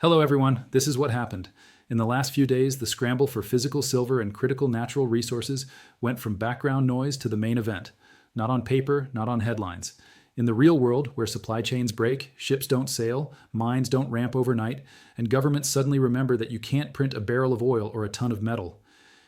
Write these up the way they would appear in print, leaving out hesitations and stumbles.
Hello everyone, this is what happened. In the last few days, the scramble for physical silver and critical natural resources went from background noise to the main event. Not on paper, not on headlines. In the real world, where supply chains break, ships don't sail, mines don't ramp overnight, and governments suddenly remember that you can't print a barrel of oil or a ton of metal.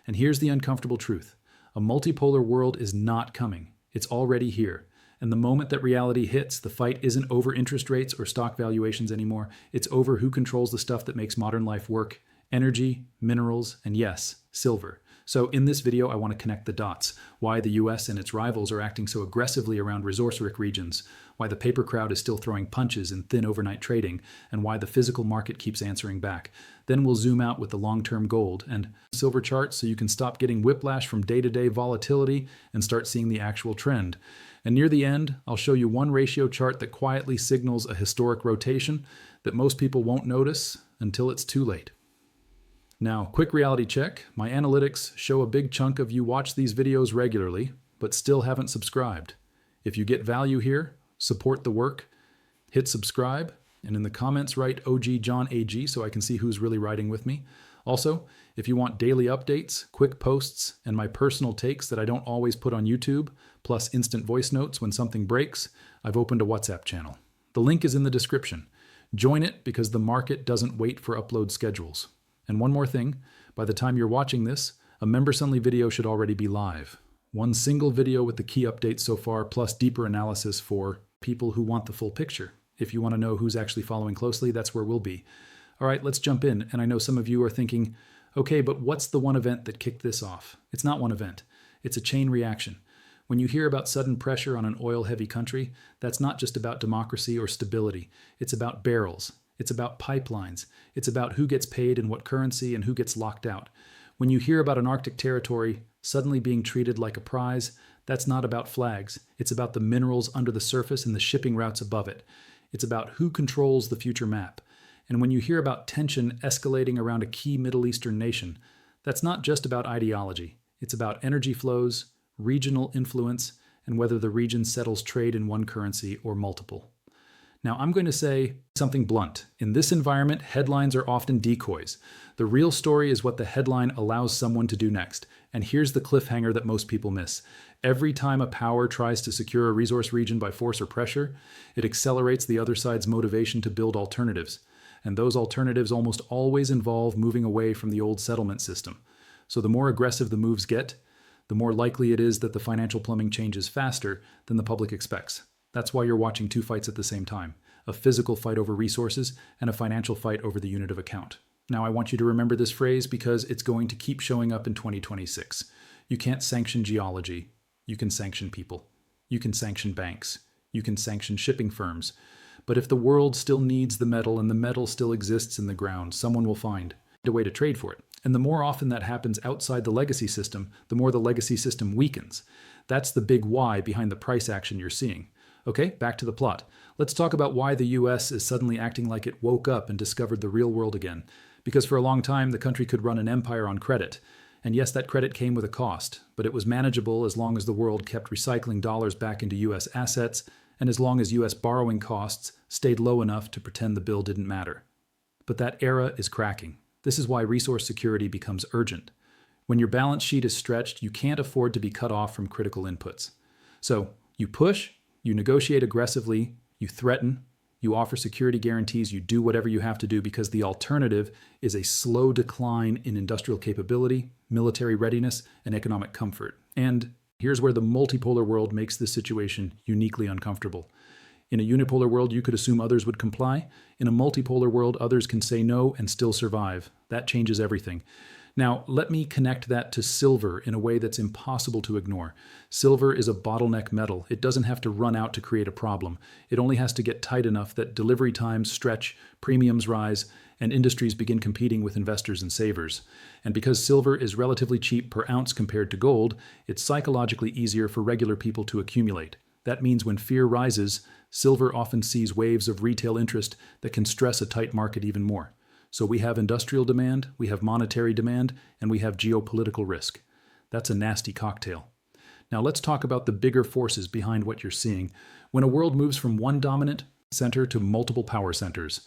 And here's the uncomfortable truth. A multipolar world is not coming. It's already here. And the moment that reality hits, the fight isn't over interest rates or stock valuations anymore. It's over who controls the stuff that makes modern life work: energy, minerals, and yes, silver. So in this video, I want to connect the dots. Why the US and its rivals are acting so aggressively around resource-rich regions, why the paper crowd is still throwing punches in thin overnight trading, and why the physical market keeps answering back. Then we'll zoom out with the long-term gold and silver charts so you can stop getting whiplash from day-to-day volatility and start seeing the actual trend. And near the end, I'll show you one ratio chart that quietly signals a historic rotation that most people won't notice until it's too late. Now, quick reality check. My analytics show a big chunk of you watch these videos regularly, but still haven't subscribed. If you get value here, support the work, hit subscribe, and in the comments write OG John AG so I can see who's really riding with me. Also, if you want daily updates, quick posts, and my personal takes that I don't always put on YouTube, plus instant voice notes when something breaks, I've opened a WhatsApp channel. The link is in the description. Join it because the market doesn't wait for upload schedules. And one more thing, by the time you're watching this, a members-only video should already be live. One single video with the key updates so far, plus deeper analysis for people who want the full picture. If you want to know who's actually following closely, that's where we'll be. All right, let's jump in. And I know some of you are thinking, okay, but what's the one event that kicked this off? It's not one event. It's a chain reaction. When you hear about sudden pressure on an oil-heavy country, that's not just about democracy or stability. It's about barrels. It's about pipelines. It's about who gets paid in what currency and who gets locked out. When you hear about an Arctic territory suddenly being treated like a prize, that's not about flags. It's about the minerals under the surface and the shipping routes above it. It's about who controls the future map. And when you hear about tension escalating around a key Middle Eastern nation, that's not just about ideology. It's about energy flows, regional influence, and whether the region settles trade in one currency or multiple. Now, I'm going to say something blunt. In this environment, headlines are often decoys. The real story is what the headline allows someone to do next. And here's the cliffhanger that most people miss. Every time a power tries to secure a resource region by force or pressure, it accelerates the other side's motivation to build alternatives. And those alternatives almost always involve moving away from the old settlement system. So the more aggressive the moves get, the more likely it is that the financial plumbing changes faster than the public expects. That's why you're watching two fights at the same time: a physical fight over resources and a financial fight over the unit of account. Now, I want you to remember this phrase because it's going to keep showing up in 2026. You can't sanction geology. You can sanction people. You can sanction banks. You can sanction shipping firms. But if the world still needs the metal and the metal still exists in the ground, someone will find a way to trade for it. And the more often that happens outside the legacy system, the more the legacy system weakens. That's the big why behind the price action you're seeing. Okay, back to the plot. Let's talk about why the US is suddenly acting like it woke up and discovered the real world again. Because for a long time, the country could run an empire on credit. And yes, that credit came with a cost, but it was manageable as long as the world kept recycling dollars back into US assets and as long as US borrowing costs stayed low enough to pretend the bill didn't matter. But that era is cracking. This is why resource security becomes urgent. When your balance sheet is stretched, you can't afford to be cut off from critical inputs. So you push, you negotiate aggressively, you threaten, you offer security guarantees, you do whatever you have to do because the alternative is a slow decline in industrial capability, military readiness, and economic comfort. And here's where the multipolar world makes this situation uniquely uncomfortable. In a unipolar world, you could assume others would comply. In a multipolar world, others can say no and still survive. That changes everything. Now, let me connect that to silver in a way that's impossible to ignore. Silver is a bottleneck metal. It doesn't have to run out to create a problem. It only has to get tight enough that delivery times stretch, premiums rise, and industries begin competing with investors and savers. And because silver is relatively cheap per ounce compared to gold, it's psychologically easier for regular people to accumulate. That means when fear rises, silver often sees waves of retail interest that can stress a tight market even more. So we have industrial demand, we have monetary demand, and we have geopolitical risk. That's a nasty cocktail. Now let's talk about the bigger forces behind what you're seeing when a world moves from one dominant center to multiple power centers.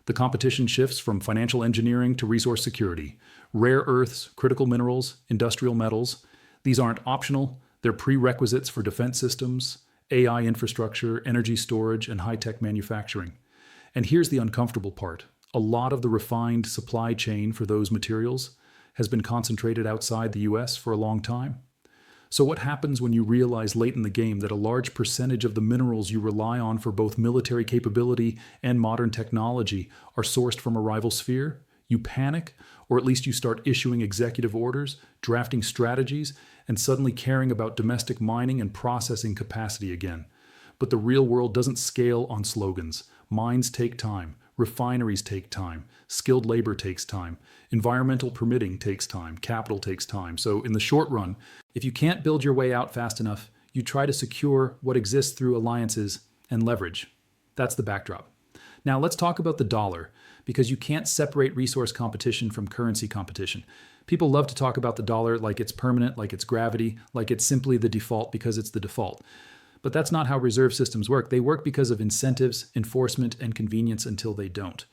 The competition shifts from financial engineering to resource security. Rare earths, critical minerals, industrial metals, these aren't optional, they're prerequisites for defense systems, AI infrastructure, energy storage, and high-tech manufacturing. And here's the uncomfortable part. A lot of the refined supply chain for those materials has been concentrated outside the US for a long time. So what happens when you realize late in the game that a large percentage of the minerals you rely on for both military capability and modern technology are sourced from a rival sphere? You panic, or at least you start issuing executive orders, drafting strategies, and suddenly caring about domestic mining and processing capacity again. But the real world doesn't scale on slogans. Mines take time. Refineries take time. Skilled labor takes time. Environmental permitting takes time. Capital takes time. So in the short run, if you can't build your way out fast enough, you try to secure what exists through alliances and leverage. That's the backdrop. Now let's talk about the dollar, because you can't separate resource competition from currency competition. People love to talk about the dollar like it's permanent, like it's gravity, like it's simply the default because it's the default. But that's not how reserve systems work. They work because of incentives, enforcement, and convenience until they don't.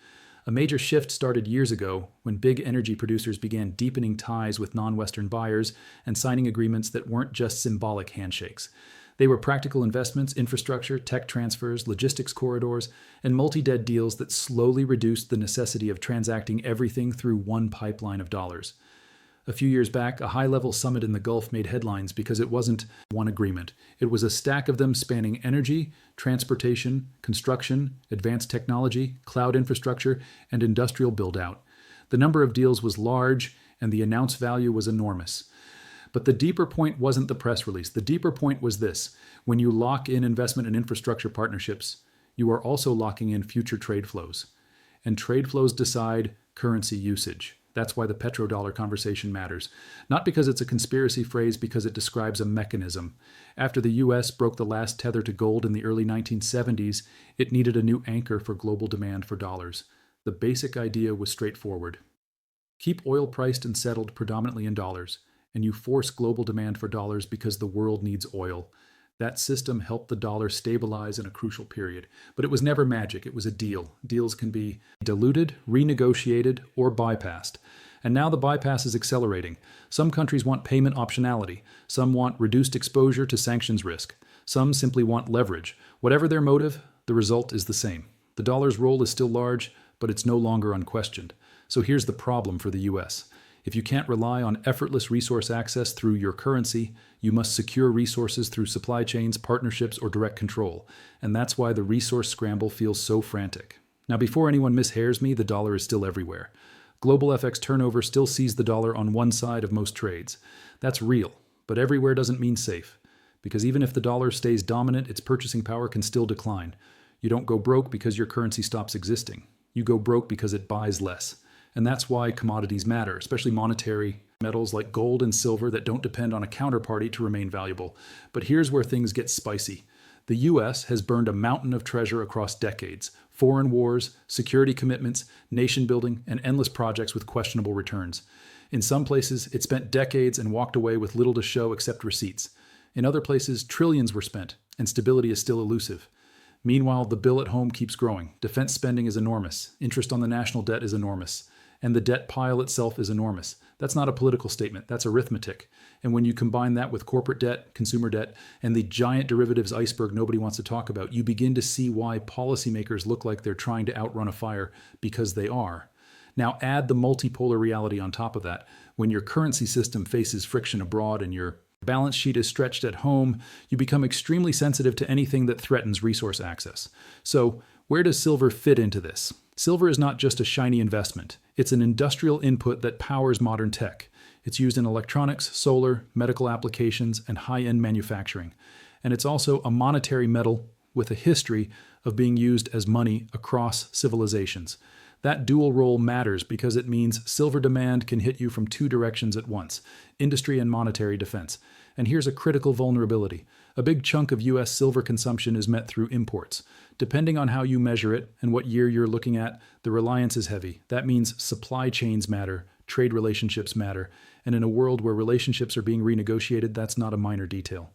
A major shift started years ago when big energy producers began deepening ties with non-Western buyers and signing agreements that weren't just symbolic handshakes. They were practical investments, infrastructure, tech transfers, logistics corridors, and multi-dead deals that slowly reduced the necessity of transacting everything through one pipeline of dollars. A few years back, a high-level summit in the Gulf made headlines because it wasn't one agreement. It was a stack of them spanning energy, transportation, construction, advanced technology, cloud infrastructure, and industrial build-out. The number of deals was large, and the announced value was enormous. But the deeper point wasn't the press release. The deeper point was this. When you lock in investment and infrastructure partnerships, you are also locking in future trade flows. And trade flows decide currency usage. That's why the petrodollar conversation matters. Not because it's a conspiracy phrase, because it describes a mechanism. After the US broke the last tether to gold in the early 1970s, it needed a new anchor for global demand for dollars. The basic idea was straightforward. Keep oil priced and settled predominantly in dollars, and you force global demand for dollars because the world needs oil. That system helped the dollar stabilize in a crucial period. But it was never magic, it was a deal. Deals can be diluted, renegotiated, or bypassed. And now the bypass is accelerating. Some countries want payment optionality. Some want reduced exposure to sanctions risk. Some simply want leverage. Whatever their motive, the result is the same. The dollar's role is still large, but it's no longer unquestioned. So here's the problem for the US. If you can't rely on effortless resource access through your currency, you must secure resources through supply chains, partnerships, or direct control. And that's why the resource scramble feels so frantic. Now, before anyone mishairs me, the dollar is still everywhere. Global FX turnover still sees the dollar on one side of most trades. That's real, but everywhere doesn't mean safe. Because even if the dollar stays dominant, its purchasing power can still decline. You don't go broke because your currency stops existing. You go broke because it buys less. And that's why commodities matter, especially monetary metals like gold and silver that don't depend on a counterparty to remain valuable. But here's where things get spicy. The US has burned a mountain of treasure across decades. Foreign wars, security commitments, nation building, and endless projects with questionable returns. In some places, it spent decades and walked away with little to show except receipts. In other places, trillions were spent, and stability is still elusive. Meanwhile, the bill at home keeps growing. Defense spending is enormous. Interest on the national debt is enormous. And the debt pile itself is enormous. That's not a political statement, that's arithmetic. And when you combine that with corporate debt, consumer debt, and the giant derivatives iceberg nobody wants to talk about, you begin to see why policymakers look like they're trying to outrun a fire, because they are. Now add the multipolar reality on top of that. When your currency system faces friction abroad and your balance sheet is stretched at home, you become extremely sensitive to anything that threatens resource access. So where does silver fit into this? Silver is not just a shiny investment. It's an industrial input that powers modern tech. It's used in electronics, solar, medical applications, and high-end manufacturing. And it's also a monetary metal with a history of being used as money across civilizations. That dual role matters because it means silver demand can hit you from two directions at once: industry and monetary defense. And here's a critical vulnerability. A big chunk of US silver consumption is met through imports. Depending on how you measure it and what year you're looking at, the reliance is heavy. That means supply chains matter, trade relationships matter, and in a world where relationships are being renegotiated, that's not a minor detail.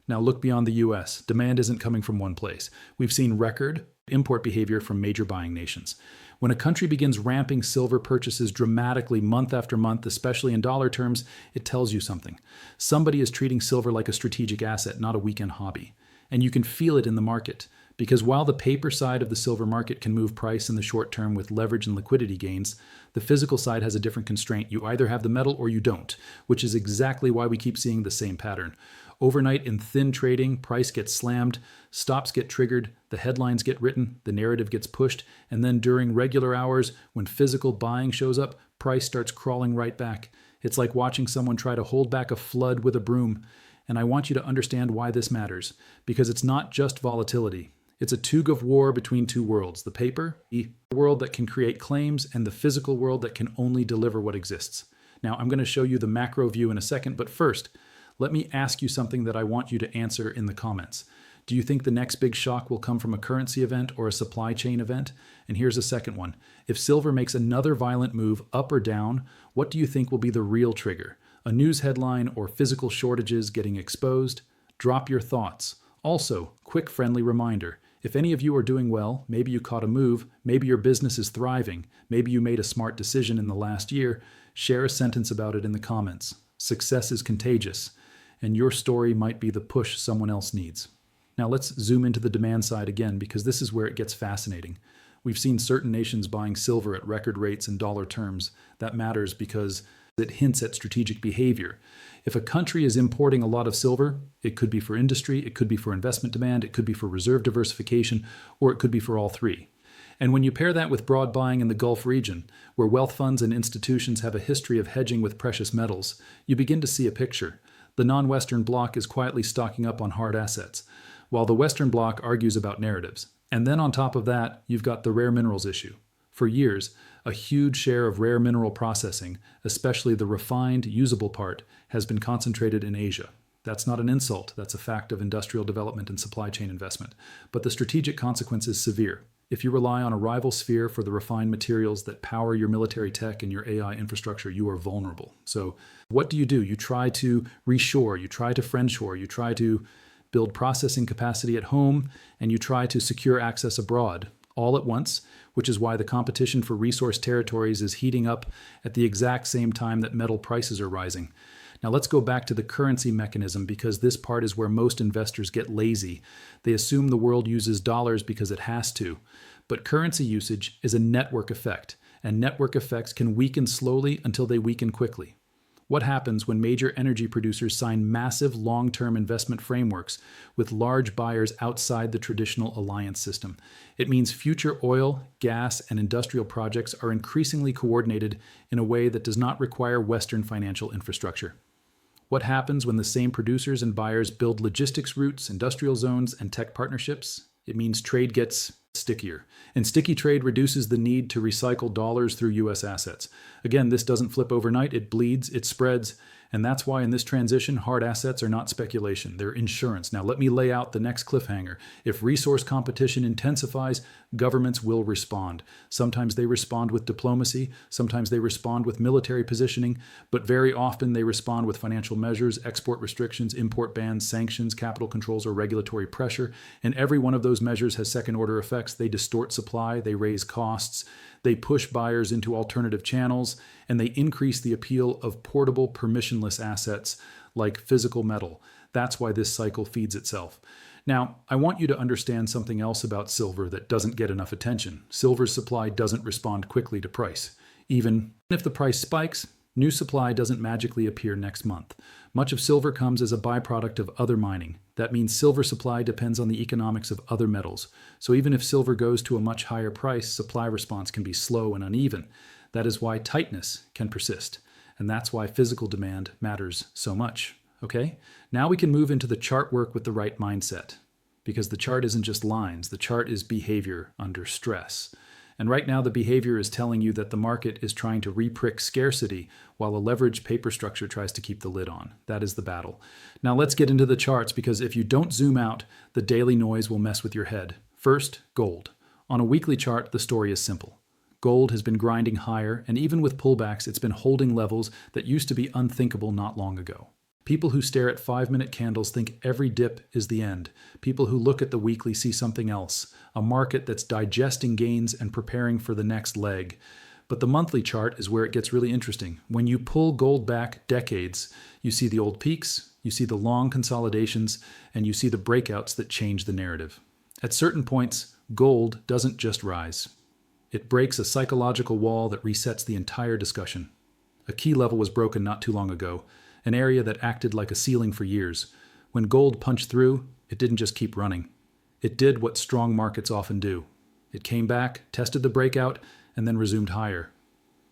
Now look beyond the US. Demand isn't coming from one place. We've seen record import behavior from major buying nations. When a country begins ramping silver purchases dramatically month after month, especially in dollar terms, it tells you something. Somebody is treating silver like a strategic asset, not a weekend hobby. And you can feel it in the market. Because while the paper side of the silver market can move price in the short term with leverage and liquidity gains, the physical side has a different constraint. You either have the metal or you don't, which is exactly why we keep seeing the same pattern. Overnight in thin trading, price gets slammed, stops get triggered, the headlines get written, the narrative gets pushed, and then during regular hours, when physical buying shows up, price starts crawling right back. It's like watching someone try to hold back a flood with a broom. And I want you to understand why this matters, because it's not just volatility. It's a tug of war between two worlds, the paper, the world that can create claims, and the physical world that can only deliver what exists. Now, I'm going to show you the macro view in a second, but first, let me ask you something that I want you to answer in the comments. Do you think the next big shock will come from a currency event or a supply chain event? And here's a second one. If silver makes another violent move up or down, what do you think will be the real trigger? A news headline or physical shortages getting exposed? Drop your thoughts. Also, quick friendly reminder. If any of you are doing well, maybe you caught a move, maybe your business is thriving, maybe you made a smart decision in the last year, share a sentence about it in the comments. Success is contagious, and your story might be the push someone else needs. Now let's zoom into the demand side again, because this is where it gets fascinating. We've seen certain nations buying silver at record rates in dollar terms. That matters because it hints at strategic behavior. If a country is importing a lot of silver, it could be for industry, it could be for investment demand, it could be for reserve diversification, or it could be for all three. And when you pair that with broad buying in the Gulf region, where wealth funds and institutions have a history of hedging with precious metals, you begin to see a picture. The non-Western bloc is quietly stocking up on hard assets, while the Western bloc argues about narratives. And then on top of that, you've got the rare minerals issue. For years, a huge share of rare mineral processing, especially the refined, usable part, has been concentrated in Asia. That's not an insult, that's a fact of industrial development and supply chain investment. But the strategic consequence is severe. If you rely on a rival sphere for the refined materials that power your military tech and your AI infrastructure, you are vulnerable. So what do? You try to reshore, you try to friendshore, you try to build processing capacity at home, and you try to secure access abroad, all at once, which is why the competition for resource territories is heating up at the exact same time that metal prices are rising. Now let's go back to the currency mechanism, because this part is where most investors get lazy. They assume the world uses dollars because it has to. But currency usage is a network effect, and network effects can weaken slowly until they weaken quickly. What happens when major energy producers sign massive long-term investment frameworks with large buyers outside the traditional alliance system? It means future oil, gas, and industrial projects are increasingly coordinated in a way that does not require Western financial infrastructure. What happens when the same producers and buyers build logistics routes, industrial zones, and tech partnerships? It means trade gets stickier. And sticky trade reduces the need to recycle dollars through U.S. assets. Again, this doesn't flip overnight, it bleeds, it spreads, and that's why in this transition, hard assets are not speculation, they're insurance. Now let me lay out the next cliffhanger. If resource competition intensifies, governments will respond. Sometimes they respond with diplomacy, sometimes they respond with military positioning, but very often they respond with financial measures, export restrictions, import bans, sanctions, capital controls, or regulatory pressure. And every one of those measures has second-order effects. They distort supply, they raise costs, they push buyers into alternative channels, and they increase the appeal of portable, permissionless assets like physical metal. That's why this cycle feeds itself. Now, I want you to understand something else about silver that doesn't get enough attention. Silver's supply doesn't respond quickly to price. Even if the price spikes, new supply doesn't magically appear next month. Much of silver comes as a byproduct of other mining. That means silver supply depends on the economics of other metals. So even if silver goes to a much higher price, supply response can be slow and uneven. That is why tightness can persist. And that's why physical demand matters so much. Okay? Now we can move into the chart work with the right mindset. Because the chart isn't just lines, the chart is behavior under stress. And right now the behavior is telling you that the market is trying to re-prick scarcity while a leveraged paper structure tries to keep the lid on. That is the battle. Now let's get into the charts, because if you don't zoom out, the daily noise will mess with your head. First, gold. On a weekly chart, the story is simple. Gold has been grinding higher, and even with pullbacks, it's been holding levels that used to be unthinkable not long ago. People who stare at 5-minute candles think every dip is the end. People who look at the weekly see something else, a market that's digesting gains and preparing for the next leg. But the monthly chart is where it gets really interesting. When you pull gold back decades, you see the old peaks, you see the long consolidations, and you see the breakouts that change the narrative. At certain points, gold doesn't just rise. It breaks a psychological wall that resets the entire discussion. A key level was broken not too long ago, an area that acted like a ceiling for years. When gold punched through, it didn't just keep running. It did what strong markets often do. It came back, tested the breakout, and then resumed higher.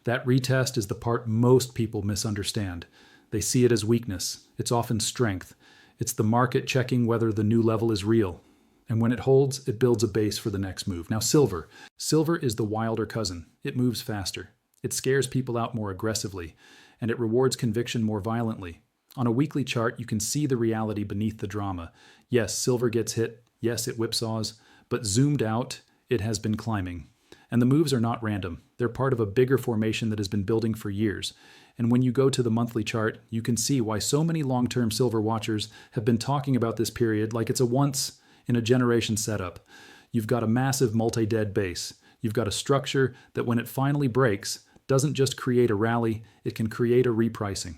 That retest is the part most people misunderstand. They see it as weakness. It's often strength. It's the market checking whether the new level is real. And when it holds, it builds a base for the next move. Now, silver. Silver is the wilder cousin. It moves faster. It scares people out more aggressively, and it rewards conviction more violently. On a weekly chart, you can see the reality beneath the drama. Yes, silver gets hit. Yes, it whipsaws. But zoomed out, it has been climbing. And the moves are not random. They're part of a bigger formation that has been building for years. And when you go to the monthly chart, you can see why so many long-term silver watchers have been talking about this period like it's a once-in-a-generation setup. You've got a massive multi-dead base. You've got a structure that when it finally breaks, doesn't just create a rally, it can create a repricing.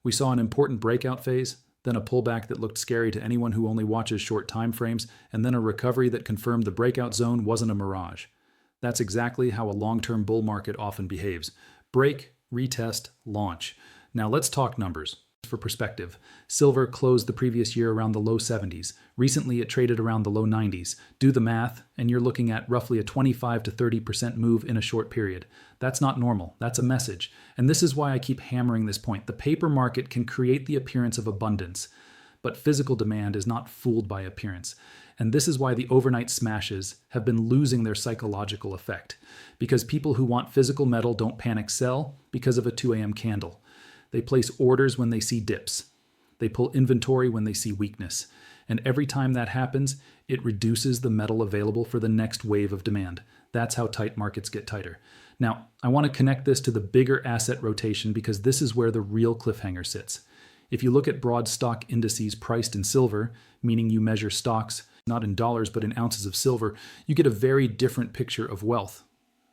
We saw an important breakout phase, then a pullback that looked scary to anyone who only watches short time frames, and then a recovery that confirmed the breakout zone wasn't a mirage. That's exactly how a long-term bull market often behaves. Break, retest, launch. Now let's talk numbers. For perspective, silver closed the previous year around the low 70s. Recently, it traded around the low 90s. Do the math, and you're looking at roughly a 25 to 30% move in a short period. That's not normal. That's a message. And this is why I keep hammering this point. The paper market can create the appearance of abundance, but physical demand is not fooled by appearance. And this is why the overnight smashes have been losing their psychological effect. Because people who want physical metal don't panic sell because of a 2 a.m. candle. They place orders when they see dips. They pull inventory when they see weakness. And every time that happens, it reduces the metal available for the next wave of demand. That's how tight markets get tighter. Now, I want to connect this to the bigger asset rotation because this is where the real cliffhanger sits. If you look at broad stock indices priced in silver, meaning you measure stocks not in dollars but in ounces of silver, you get a very different picture of wealth.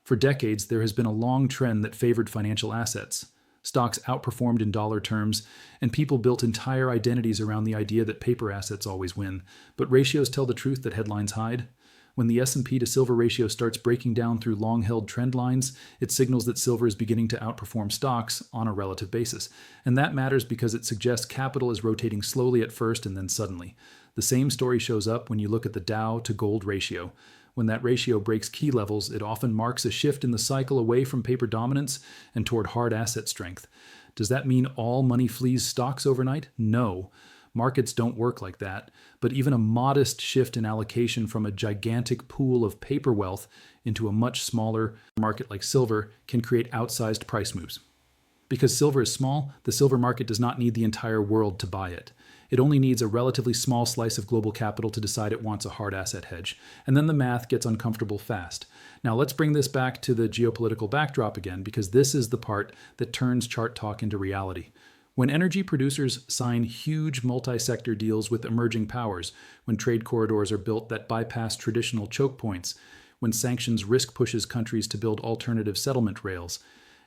For decades, there has been a long trend that favored financial assets. Stocks outperformed in dollar terms, and people built entire identities around the idea that paper assets always win. But ratios tell the truth that headlines hide. When the S&P to silver ratio starts breaking down through long-held trend lines, it signals that silver is beginning to outperform stocks on a relative basis. And that matters because it suggests capital is rotating slowly at first and then suddenly. The same story shows up when you look at the Dow to gold ratio. When that ratio breaks key levels, it often marks a shift in the cycle away from paper dominance and toward hard asset strength. Does that mean all money flees stocks overnight? No. Markets don't work like that, but even a modest shift in allocation from a gigantic pool of paper wealth into a much smaller market like silver can create outsized price moves. Because silver is small, the silver market does not need the entire world to buy it. It only needs a relatively small slice of global capital to decide it wants a hard asset hedge. And then the math gets uncomfortable fast. Now let's bring this back to the geopolitical backdrop again, because this is the part that turns chart talk into reality. When energy producers sign huge multi-sector deals with emerging powers, when trade corridors are built that bypass traditional choke points, when sanctions risk pushes countries to build alternative settlement rails,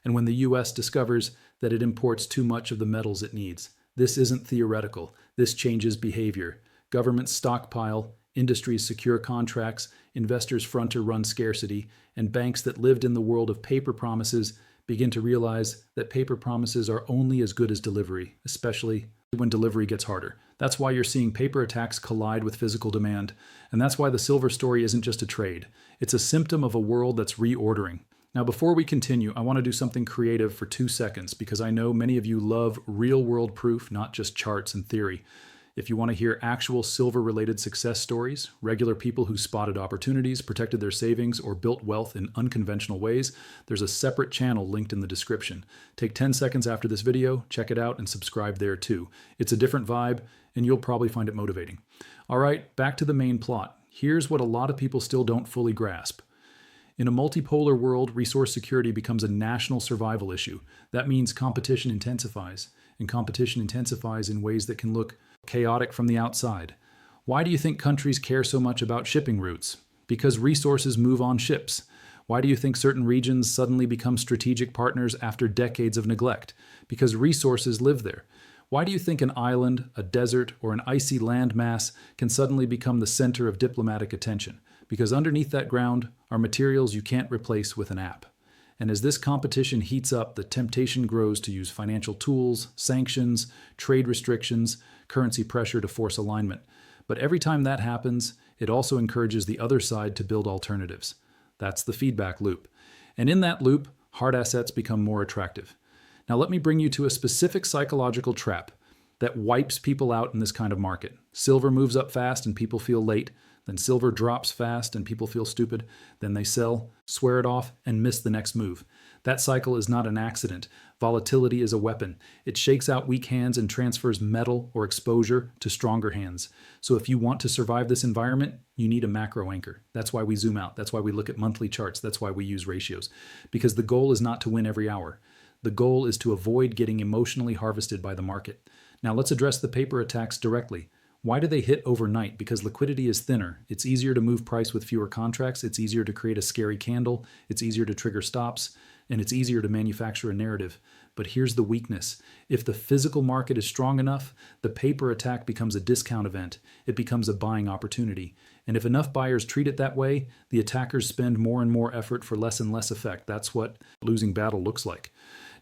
and when the US discovers that it imports too much of the metals it needs. This isn't theoretical. This changes behavior. Governments stockpile, industries secure contracts, investors front or run scarcity, and banks that lived in the world of paper promises begin to realize that paper promises are only as good as delivery, especially when delivery gets harder. That's why you're seeing paper attacks collide with physical demand. And that's why the silver story isn't just a trade. It's a symptom of a world that's reordering. Now, before we continue, I want to do something creative for 2 seconds because I know many of you love real-world proof, not just charts and theory. If you want to hear actual silver-related success stories, regular people who spotted opportunities, protected their savings, or built wealth in unconventional ways, there's a separate channel linked in the description. Take 10 seconds after this video, check it out, and subscribe there too. It's a different vibe, and you'll probably find it motivating. All right, back to the main plot. Here's what a lot of people still don't fully grasp. In a multipolar world, resource security becomes a national survival issue. That means competition intensifies. and competition intensifies in ways that can look chaotic from the outside. Why do you think countries care so much about shipping routes? Because resources move on ships. Why do you think certain regions suddenly become strategic partners after decades of neglect? Because resources live there. Why do you think an island, a desert, or an icy landmass can suddenly become the center of diplomatic attention? Because underneath that ground are materials you can't replace with an app. And as this competition heats up, the temptation grows to use financial tools, sanctions, trade restrictions, currency pressure to force alignment. But every time that happens, it also encourages the other side to build alternatives. That's the feedback loop. And in that loop, hard assets become more attractive. Now let me bring you to a specific psychological trap that wipes people out in this kind of market. Silver moves up fast and people feel late. Then silver drops fast and people feel stupid. Then they sell, swear it off, and miss the next move. That cycle is not an accident. Volatility is a weapon. It shakes out weak hands and transfers metal or exposure to stronger hands. So if you want to survive this environment, you need a macro anchor. That's why we zoom out. That's why we look at monthly charts. That's why we use ratios. Because the goal is not to win every hour. The goal is to avoid getting emotionally harvested by the market. Now let's address the paper attacks directly. Why do they hit overnight? Because liquidity is thinner. It's easier to move price with fewer contracts. It's easier to create a scary candle. It's easier to trigger stops. And it's easier to manufacture a narrative. But here's the weakness. If the physical market is strong enough, the paper attack becomes a discount event. It becomes a buying opportunity. And if enough buyers treat it that way, the attackers spend more and more effort for less and less effect. That's what losing battle looks like.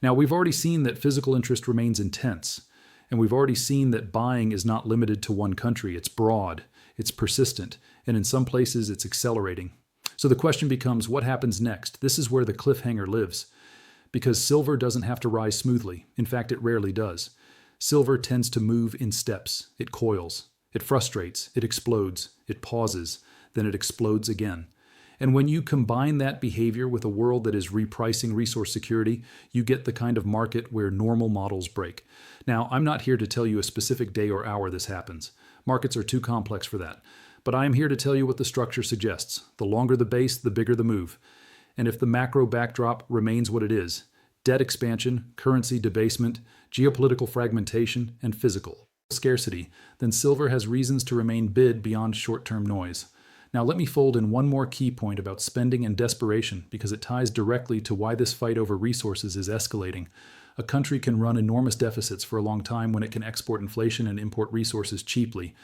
Now, we've already seen that physical interest remains intense. And we've already seen that buying is not limited to one country. It's broad, it's persistent, and in some places it's accelerating. So the question becomes, what happens next? This is where the cliffhanger lives. Because silver doesn't have to rise smoothly. In fact, it rarely does. Silver tends to move in steps. It coils. It frustrates. It explodes. It pauses. Then it explodes again. And when you combine that behavior with a world that is repricing resource security, you get the kind of market where normal models break. Now, I'm not here to tell you a specific day or hour this happens. Markets are too complex for that. But I am here to tell you what the structure suggests. The longer the base, the bigger the move. And if the macro backdrop remains what it is, debt expansion, currency debasement, geopolitical fragmentation, and physical scarcity, then silver has reasons to remain bid beyond short-term noise. Now let me fold in one more key point about spending and desperation because it ties directly to why this fight over resources is escalating. A country can run enormous deficits for a long time when it can export inflation and import resources cheaply.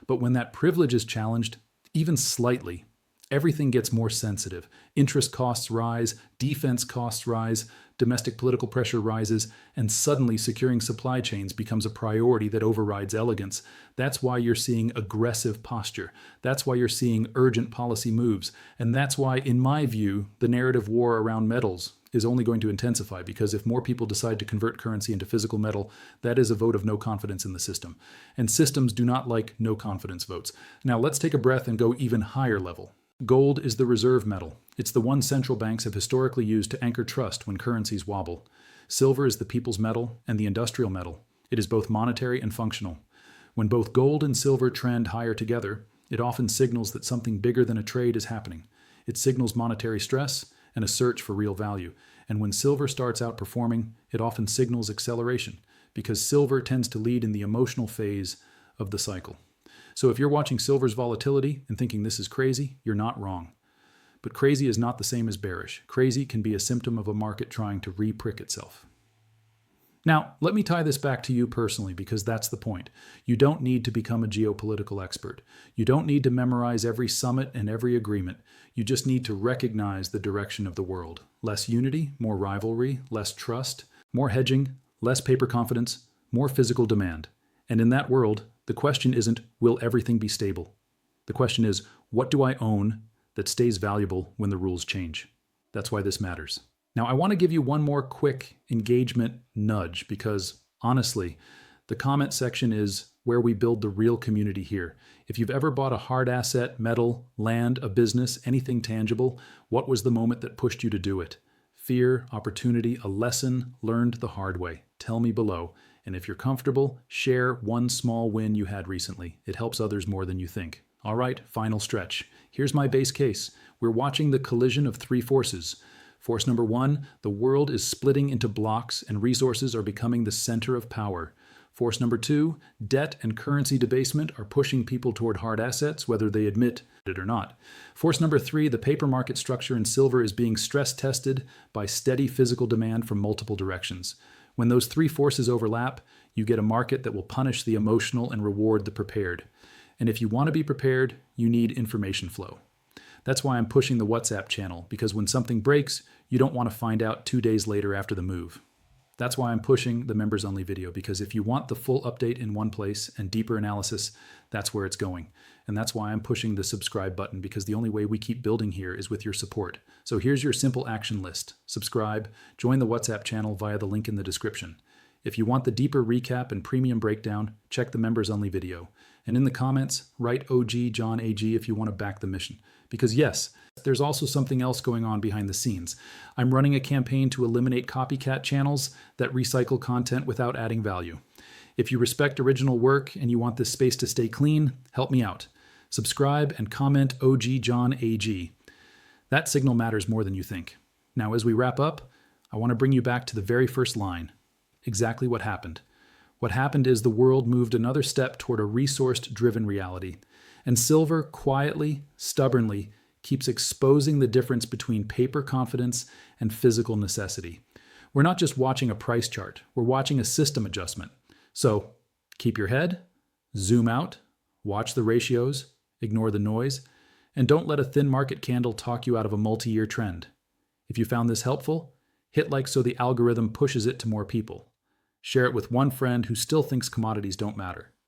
But when that privilege is challenged, even slightly, everything gets more sensitive. Interest costs rise, defense costs rise, domestic political pressure rises, and suddenly securing supply chains becomes a priority that overrides elegance. That's why you're seeing aggressive posture. That's why you're seeing urgent policy moves. And that's why, in my view, the narrative war around metals is only going to intensify, because if more people decide to convert currency into physical metal, that is a vote of no confidence in the system. And systems do not like no confidence votes. Now let's take a breath and go even higher level. Gold is the reserve metal. It's the one central banks have historically used to anchor trust when currencies wobble. Silver is the people's metal and the industrial metal. It is both monetary and functional. When both gold and silver trend higher together, it often signals that something bigger than a trade is happening. It signals monetary stress and a search for real value. And when silver starts outperforming, it often signals acceleration, because silver tends to lead in the emotional phase of the cycle. So if you're watching silver's volatility and thinking this is crazy, you're not wrong. But crazy is not the same as bearish. Crazy can be a symptom of a market trying to re-prick itself. Now, let me tie this back to you personally, because that's the point. You don't need to become a geopolitical expert. You don't need to memorize every summit and every agreement. You just need to recognize the direction of the world. Less unity, more rivalry, less trust, more hedging, less paper confidence, more physical demand. And in that world, the question isn't, will everything be stable? The question is, what do I own that stays valuable when the rules change? That's why this matters. Now, I want to give you one more quick engagement nudge, because honestly, the comment section is where we build the real community here. If you've ever bought a hard asset, metal, land, a business, anything tangible, what was the moment that pushed you to do it? Fear, opportunity, a lesson learned the hard way. Tell me below. And if you're comfortable, share one small win you had recently. It helps others more than you think. All right, final stretch. Here's my base case. We're watching the collision of three forces. Force number 1, the world is splitting into blocks and resources are becoming the center of power. Force number 2, debt and currency debasement are pushing people toward hard assets, whether they admit it or not. Force number 3, the paper market structure in silver is being stress tested by steady physical demand from multiple directions. When those three forces overlap, you get a market that will punish the emotional and reward the prepared. And if you want to be prepared, you need information flow. That's why I'm pushing the WhatsApp channel, because when something breaks, you don't want to find out 2 days later after the move. That's why I'm pushing the members only video, because if you want the full update in one place and deeper analysis, that's where it's going. And that's why I'm pushing the subscribe button, because the only way we keep building here is with your support. So here's your simple action list. Subscribe, join the WhatsApp channel via the link in the description. If you want the deeper recap and premium breakdown, check the members only video. And in the comments, write OG John AG if you want to back the mission. Because yes, there's also something else going on behind the scenes. I'm running a campaign to eliminate copycat channels that recycle content without adding value. If you respect original work and you want this space to stay clean, help me out. Subscribe and comment OG John AG. That signal matters more than you think. Now, as we wrap up, I want to bring you back to the very first line. Exactly what happened. What happened is the world moved another step toward a resource-driven reality. And silver quietly, stubbornly, keeps exposing the difference between paper confidence and physical necessity. We're not just watching a price chart, we're watching a system adjustment. So keep your head, zoom out, watch the ratios, ignore the noise, and don't let a thin market candle talk you out of a multi-year trend. If you found this helpful, hit like so the algorithm pushes it to more people. Share it with one friend who still thinks commodities don't matter.